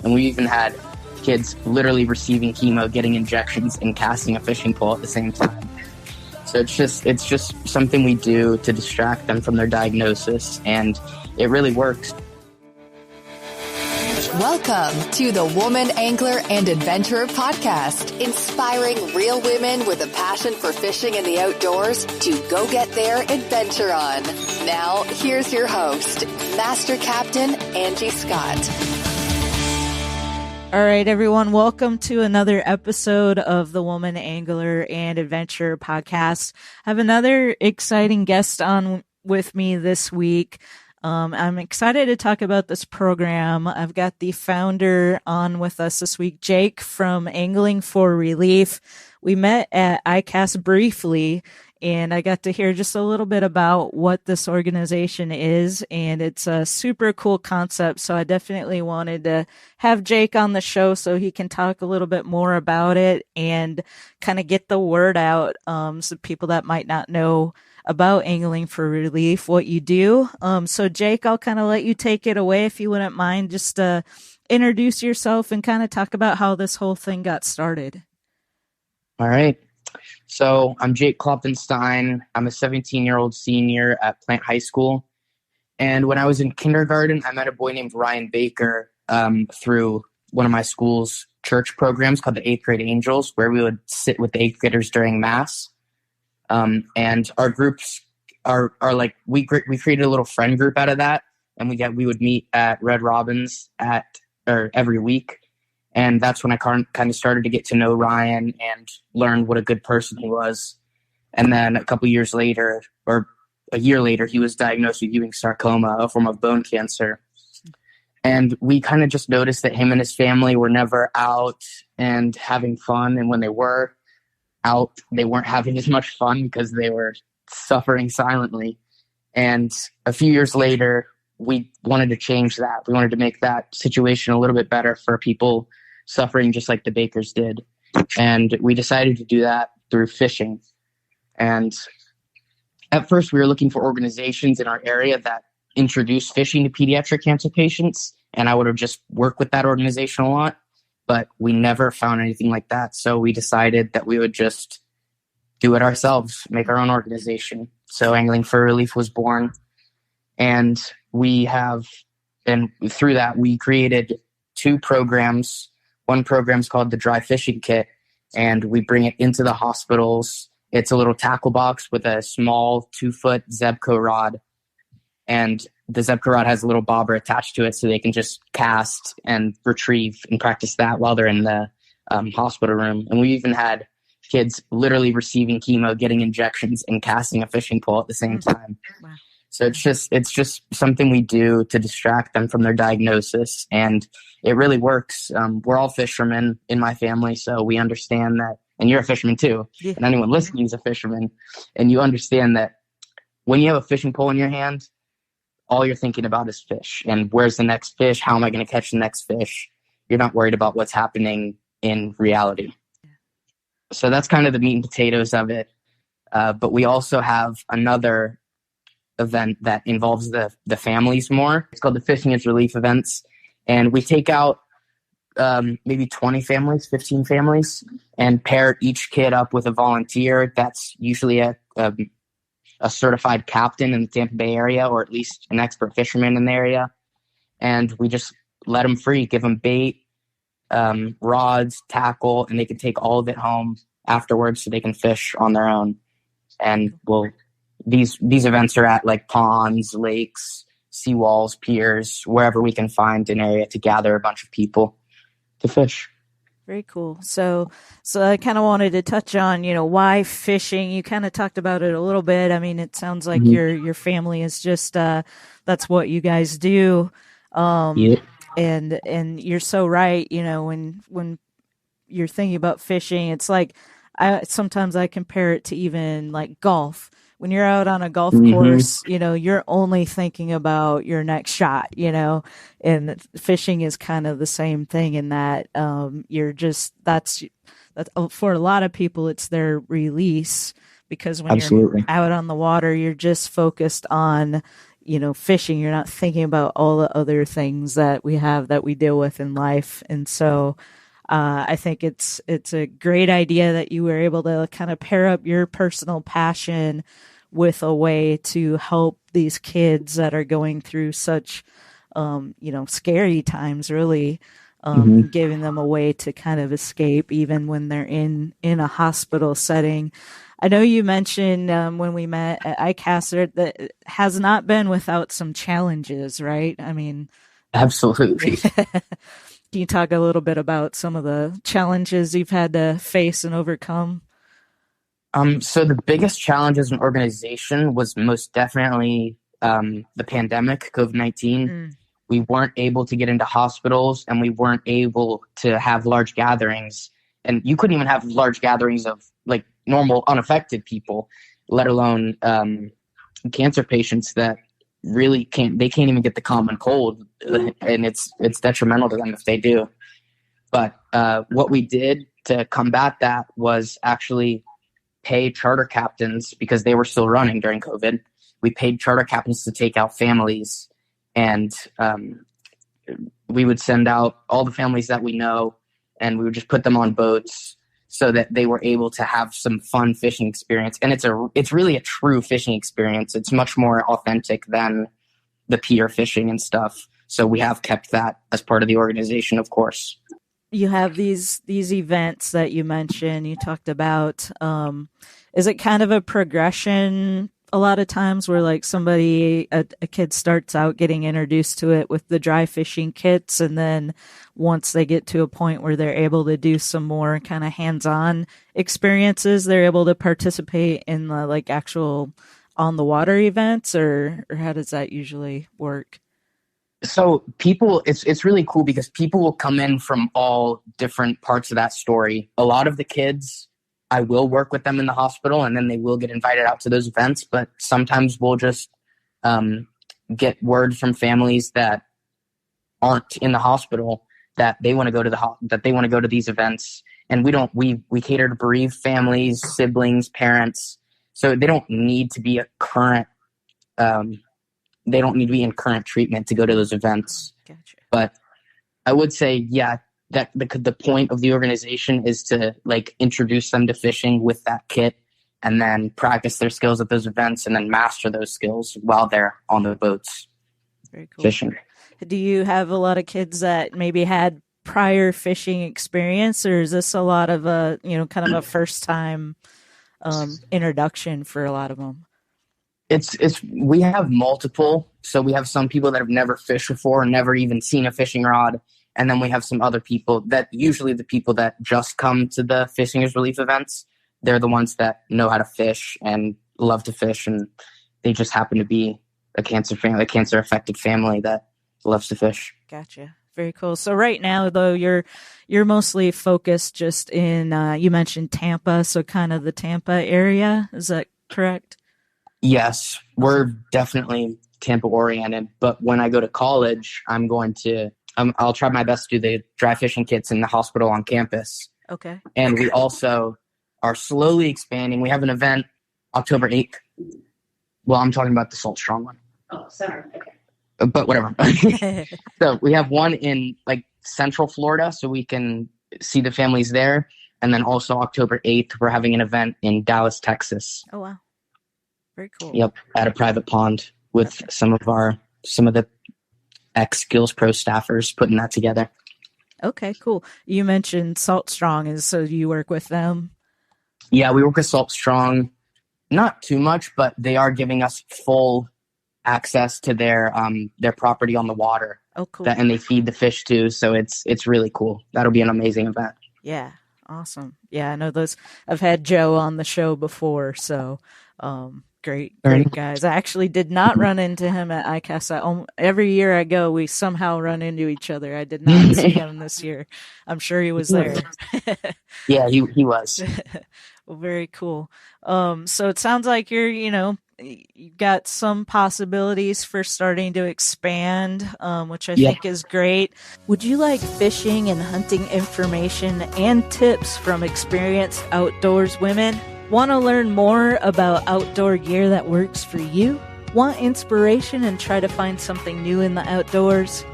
And we even had kids literally receiving chemo, getting injections, and casting a fishing pole at the same time. So it's just something we do to distract them from their diagnosis, and it really works. Welcome to the Woman Angler and Adventurer Podcast, inspiring real women with a passion for fishing and the outdoors to go get their adventure on. Now, here's your host, Master Captain Angie Scott. All right, everyone, welcome to another episode of the Woman Angler and Adventurer Podcast. I have another exciting guest on with me this week. I'm excited to talk about this program. I've got the founder on with us this week, Jake from Angling for Relief. We met at ICAST briefly, and I got to hear just a little bit about what this organization is, and it's a super cool concept. So I definitely wanted to have Jake on the show so he can talk a little bit more about it and kind of get the word out. So people that might not know about Angling for Relief, what you do. So Jake, I'll kind of let you take it away if you wouldn't mind, just introduce yourself and kind of talk about how this whole thing got started. All right. So I'm Jake Kloppenstein. I'm a 17-year-old senior at Plant High School. And when I was in kindergarten, I met a boy named Ryan Baker through one of my school's church programs called the 8th Grade Angels, where we would sit with the 8th graders during Mass. And our groups are like, we created a little friend group out of that. And we would meet at Red Robin's every week. And that's when I kind of started to get to know Ryan and learn what a good person he was. And then a year later, he was diagnosed with Ewing sarcoma, a form of bone cancer. And we kind of just noticed that him and his family were never out and having fun. And when they were out, they weren't having as much fun because they were suffering silently. And a few years later, we wanted to change that. We wanted to make that situation a little bit better for people suffering just like the Bakers did. And we decided to do that through fishing. And at first, we were looking for organizations in our area that introduce fishing to pediatric cancer patients. And I would have just worked with that organization a lot. But we never found anything like that. So we decided that we would just do it ourselves, make our own organization. So Angling for Relief was born. And through that, we created 2 programs. One program is called the Dry Fishing Kit, and we bring it into the hospitals. It's a little tackle box with a small 2-foot Zebco rod. And the Zebco rod has a little bobber attached to it so they can just cast and retrieve and practice that while they're in the hospital room. And we even had kids literally receiving chemo, getting injections, and casting a fishing pole at the same time. Wow. So it's just something we do to distract them from their diagnosis, and it really works. We're all fishermen in my family, so we understand that, and you're a fisherman too, yeah. And anyone listening is a fisherman, and you understand that when you have a fishing pole in your hand, all you're thinking about is fish, and where's the next fish? How am I going to catch the next fish? You're not worried about what's happening in reality. Yeah. So that's kind of the meat and potatoes of it. But we also have another event that involves the families more. It's called the Fishing is Relief events. And we take out maybe 20 families, 15 families, and pair each kid up with a volunteer. That's usually a certified captain in the Tampa Bay area, or at least an expert fisherman in the area. And we just let them free, give them bait, rods, tackle, and they can take all of it home afterwards so they can fish on their own. And these events are at like ponds, lakes, seawalls, piers, wherever we can find an area to gather a bunch of people to fish. Very cool. So I kind of wanted to touch on, why fishing. You kind of talked about it a little bit. I mean, it sounds like your family is just that's what you guys do. Yeah. And you're so right. When you're thinking about fishing, it's like sometimes I compare it to even like golf. When you're out on a golf course, you're only thinking about your next shot, and fishing is kind of the same thing in that that's for a lot of people, it's their release, because when Absolutely. You're out on the water, you're just focused on, fishing, you're not thinking about all the other things that we deal with in life. And so, I think it's a great idea that you were able to kind of pair up your personal passion with a way to help these kids that are going through such, scary times, really, giving them a way to kind of escape even when they're in a hospital setting. I know you mentioned when we met at ICASR that it has not been without some challenges, right? I mean, Absolutely. Can you talk a little bit about some of the challenges you've had to face and overcome? So the biggest challenge as an organization was most definitely the pandemic, COVID-19. We weren't able to get into hospitals, and we weren't able to have large gatherings. And you couldn't even have large gatherings of like normal unaffected people, let alone cancer patients that really can't even get the common cold, and it's detrimental to them if they do. But what we did to combat that was actually pay charter captains, because they were still running during COVID. We paid charter captains to take out families, and we would send out all the families that we know, and we would just put them on boats so that they were able to have some fun fishing experience. And it's really a true fishing experience. It's much more authentic than the pier fishing and stuff. So we have kept that as part of the organization, of course. You have these events that you mentioned, you talked about. Is it kind of a progression a lot of times where like a kid starts out getting introduced to it with the dry fishing kits, and then once they get to a point where they're able to do some more kind of hands-on experiences, they're able to participate in the like actual on the water events, or how does that usually work? So it's really cool because people will come in from all different parts of that story. A lot of the kids, I will work with them in the hospital, and then they will get invited out to those events. But sometimes we'll just get word from families that aren't in the hospital that they want to go to these events. And we cater to bereaved families, siblings, parents. So they don't need to be in current treatment to go to those events. Gotcha. But I would say, yeah, that the point of the organization is to like introduce them to fishing with that kit, and then practice their skills at those events, and then master those skills while they're on the boats. Very cool. Fishing. Do you have a lot of kids that maybe had prior fishing experience, or is this a lot of kind of a first time introduction for a lot of them? We have multiple. So we have some people that have never fished before, never even seen a fishing rod. And then we have some other people that usually the people that just come to the Fishingers Relief events, they're the ones that know how to fish and love to fish. And they just happen to be a cancer affected family that loves to fish. Gotcha. Very cool. So right now, though, you're mostly focused just in, you mentioned Tampa, so kind of the Tampa area. Is that correct? Yes, we're definitely Tampa oriented. But when I go to college, I'll try my best to do the dry fishing kits in the hospital on campus. Okay. And we also are slowly expanding. We have an event October 8th. Well, I'm talking about the Salt Strong one. Oh, sorry. Okay. But whatever. So we have one in like Central Florida, so we can see the families there. And then also October 8th, we're having an event in Dallas, Texas. Oh, wow. Very cool. Yep. At a private pond with some of the ex-Skills Pro staffers putting that together. Okay, cool. You mentioned Salt Strong, so you work with them? Yeah, we work with Salt Strong. Not too much, but they are giving us full access to their property on the water. Oh, cool. And they feed the fish too, so it's really cool. That'll be an amazing event. Yeah, awesome. Yeah, I know those. I've had Joe on the show before, so great guys. I actually did not run into him at ICAST. Every year I go, we somehow run into each other. I did not see him this year. I'm sure he was there. Yeah, he was. Well, very cool. So it sounds like you've got some possibilities for starting to expand, which I think is great. Would you like fishing and hunting information and tips from experienced outdoors women? Want to learn more about outdoor gear that works for you? Want inspiration and try to find something new in the outdoors?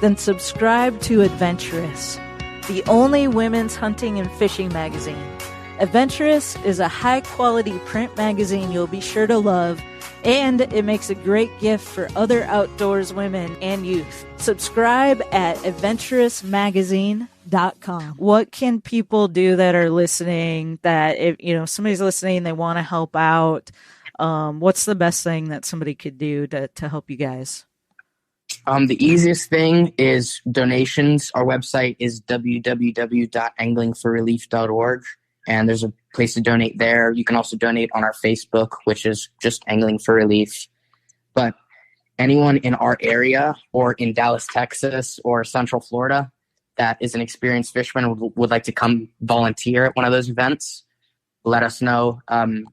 Then subscribe to Adventurous, the only women's hunting and fishing magazine. Adventurous is a high-quality print magazine you'll be sure to love, and it makes a great gift for other outdoors women and youth. Subscribe at adventurousmagazine.com. What can people do that are listening that if somebody's listening, they want to help out? What's the best thing that somebody could do to help you guys? The easiest thing is donations. Our website is www.anglingforrelief.org, and there's a place to donate there. You can also donate on our Facebook, which is just Angling for Relief. But anyone in our area or in Dallas, Texas, or Central Florida that is an experienced fisherman and would like to come volunteer at one of those events, let us know. I'm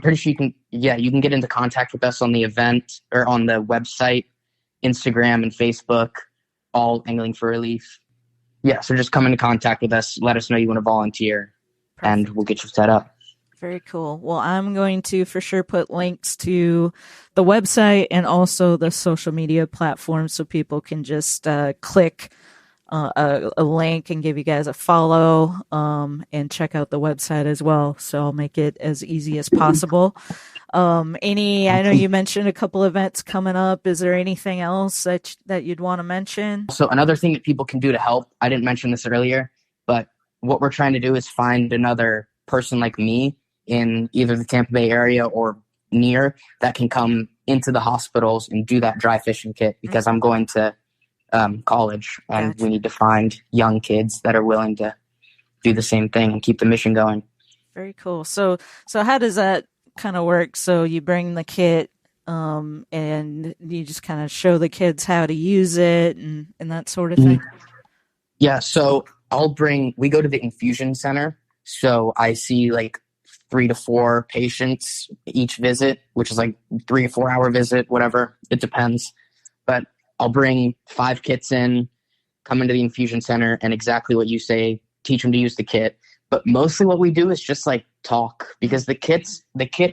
pretty sure you can get into contact with us on the event or on the website, Instagram and Facebook, all Angling for Relief. Yeah, so just come into contact with us. Let us know you want to volunteer, and we'll get you set up. Very cool. Well, I'm going to for sure put links to the website and also the social media platforms so people can just click a link and give you guys a follow and check out the website as well. So I'll make it as easy as possible. I know you mentioned a couple events coming up. Is there anything else that you'd want to mention? So another thing that people can do to help, I didn't mention this earlier, but what we're trying to do is find another person like me in either the Tampa Bay area or near that can come into the hospitals and do that dry fishing kit, because I'm going to college, and we need to find young kids that are willing to do the same thing and keep the mission going. Very cool. So how does that kind of work? So you bring the kit and you just kind of show the kids how to use it and that sort of thing? Yeah, so we go to the infusion center. So I see like 3 to 4 patients each visit, which is like 3 or 4 hour visit, whatever. It depends. But I'll bring 5 kits in, come into the infusion center, and exactly what you say, teach them to use the kit. But mostly what we do is just like talk, because the kit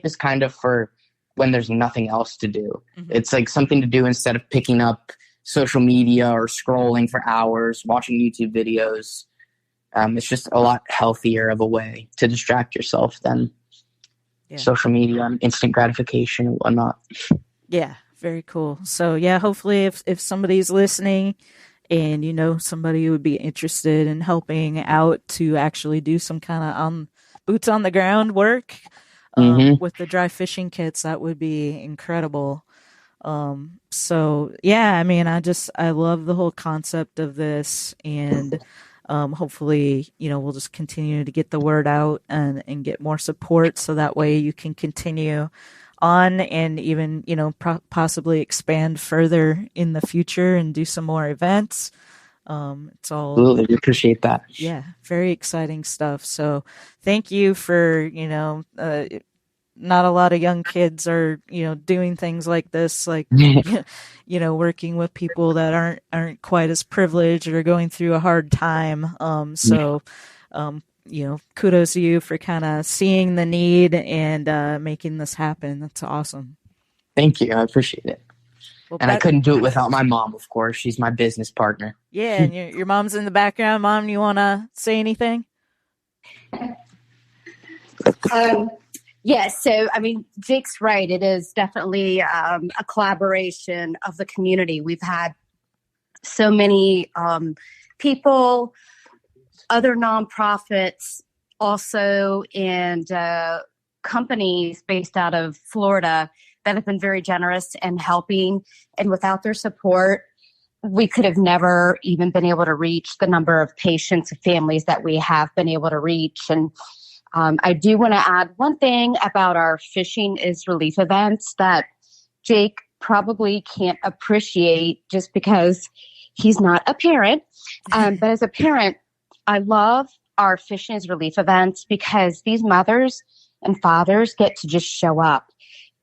is kind of for when there's nothing else to do. Mm-hmm. It's like something to do instead of picking up social media or scrolling for hours, watching YouTube videos. It's just a lot healthier of a way to distract yourself than social media and instant gratification and whatnot. Yeah, very cool. So yeah, hopefully if somebody's listening and somebody who would be interested in helping out to actually do some kind of boots on the ground work with the dry fishing kits, that would be incredible. So yeah, I mean, I love the whole concept of this, and hopefully, we'll just continue to get the word out and get more support, so that way you can continue on and even, possibly expand further in the future and do some more events. It's all absolutely appreciate that. Yeah, very exciting stuff. So thank you for, not a lot of young kids are, doing things like this, like, working with people that aren't quite as privileged or going through a hard time. Kudos to you for kind of seeing the need and making this happen. That's awesome. Thank you. I appreciate it. Well, and I couldn't do it without my mom, of course. She's my business partner. Yeah, and your mom's in the background. Mom, you want to say anything? Yes. So, I mean, Jake's right. It is definitely a collaboration of the community. We've had so many people, other nonprofits, also, and companies based out of Florida that have been very generous and helping. And without their support, we could have never even been able to reach the number of patients and families that we have been able to reach. And I do want to add one thing about our Fishing is Relief events that Jake probably can't appreciate just because he's not a parent. But as a parent, I love our Fishing is Relief events because these mothers and fathers get to just show up.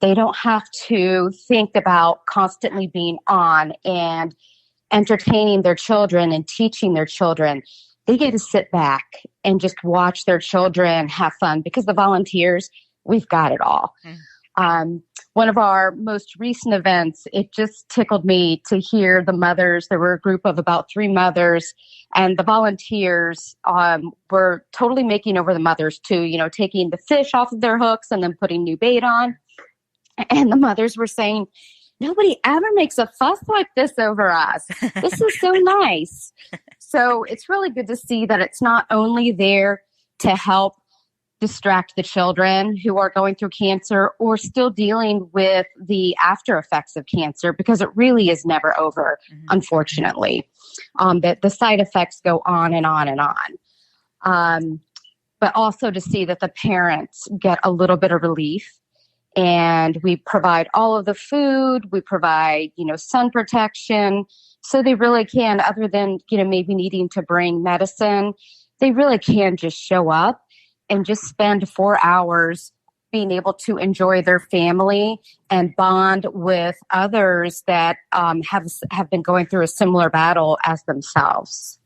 They don't have to think about constantly being on and entertaining their children and teaching their children. They get to sit back and just watch their children have fun because the volunteers, we've got it all. one of our most recent events, it just tickled me to hear the mothers. There were a group of about 3 mothers, and the volunteers were totally making over the mothers too, you know, taking the fish off of their hooks and then putting new bait on. And the mothers were saying, nobody ever makes a fuss like this over us. This is so nice. So it's really good to see that it's not only there to help distract the children who are going through cancer or still dealing with the after effects of cancer, because it really is never over, unfortunately. That the side effects go on and on and on. But also to see that the parents get a little bit of relief. And we provide all of the food, we provide, you know, sun protection, so they really can, other than, you know, maybe needing to bring medicine, they really can just show up and just spend 4 hours being able to enjoy their family and bond with others that have been going through a similar battle as themselves.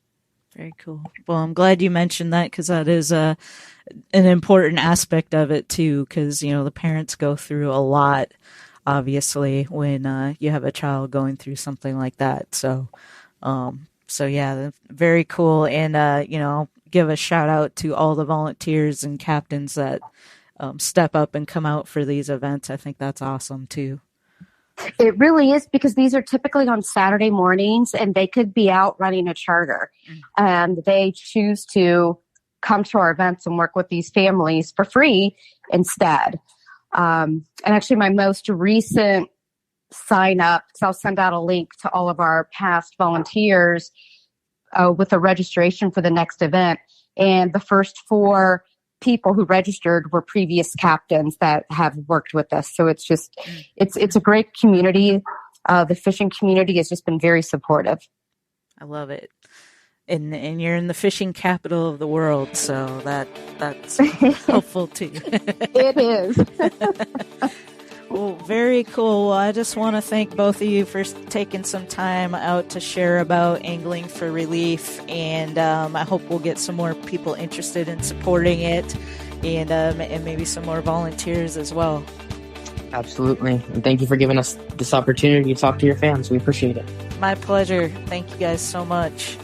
Very cool. Well, I'm glad you mentioned that, because that is an important aspect of it too, because, you know, the parents go through a lot, obviously, when you have a child going through something like that. So yeah, very cool. And, you know, give a shout out to all the volunteers and captains that step up and come out for these events. I think that's awesome too. It really is, because these are typically on Saturday mornings, and they could be out running a charter, and they choose to come to our events and work with these families for free instead. And actually, my most recent sign up, because I'll send out a link to all of our past volunteers with a registration for the next event. And the first 4 people who registered were previous captains that have worked with us. So it's just, it's a great community. The fishing community has just been very supportive. I love it. And you're in the fishing capital of the world, so that's helpful too. It is. Well, very cool. Well, I just want to thank both of you for taking some time out to share about Angling for Relief, and I hope we'll get some more people interested in supporting it, and maybe some more volunteers as well. Absolutely. And thank you for giving us this opportunity to talk to your fans. We appreciate it. My pleasure. Thank you guys so much.